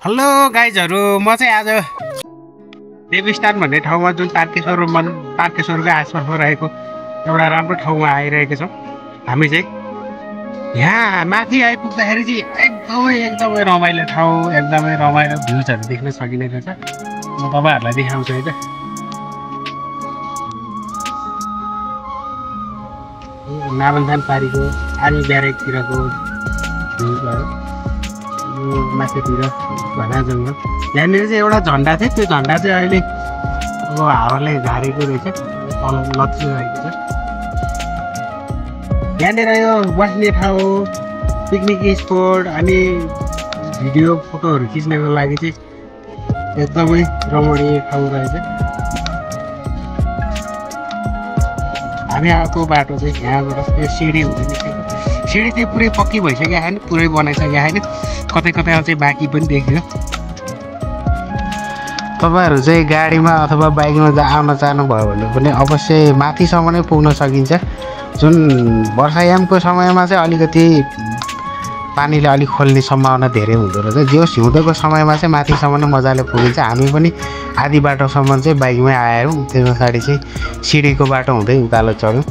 Hello गाइजहरु म चाहिँ आज देवीस्थान भन्ने ठाउँमा जुन तारकेश्वरको आसपासमा रहेको एउटा राम्रो ठाउँमा आइरहेको छौँ। हामी चाहिँ यहाँ माथि आइपुग्दाखेरि चाहिँ एकदमै रमाइलो ठाउँ, एकदमै रमाइलो भ्यूजहरू देख्न सकिने रहेछ। म तपाईहरुलाई देखाउँछु है त। नाबन्धान पारीको आर्मी ब्यारेकतिरको भ्यूजहरू, माथितिर घना जङ्गल। यहाँनिर चाहिँ एउटा झन्डा थियो, त्यो झन्डा चाहिँ अहिले अब हावाले झारेको रहेछ, तल लत्रिरहेको छ। यहाँनिर यो बस्ने ठाउँ, पिकनिक स्पोट अनि भिडियो फोटोहरू खिच्नको लागि चाहिँ एकदमै रमणीय ठाउँ रहेछ। हामी आएको बाटो चाहिँ यहाँबाट त्यो सिँढी हुँदै निस्केको। सिँढी चाहिँ पुरै पक्की भइसक्यो छैन, पुरै बनाइसकेको छैन, कतै कतै अझै बाँकी पनि देखियो। तपाईहरु चाहिँ गाडीमा अथवा बाइकमा आउन चाहनुभयो भने पनि अवश्य माथिसम्म नै पुग्न सकिन्छ। जुन वर्षायामको समयमा चाहिँ अलिकति पानीले अलिक खोल्ने सम्भावना धेरै हुँदो रहेछ। जो हिउँदको समयमा चाहिँ माथिसम्म नै मजाले पुगिन्छ। हामी पनि आधी बाटोसम्म चाहिँ बाइकमै आयौँ, त्यस पछाडि चाहिँ सिँढीको बाटो हुँदै उकालो चढ्यौँ।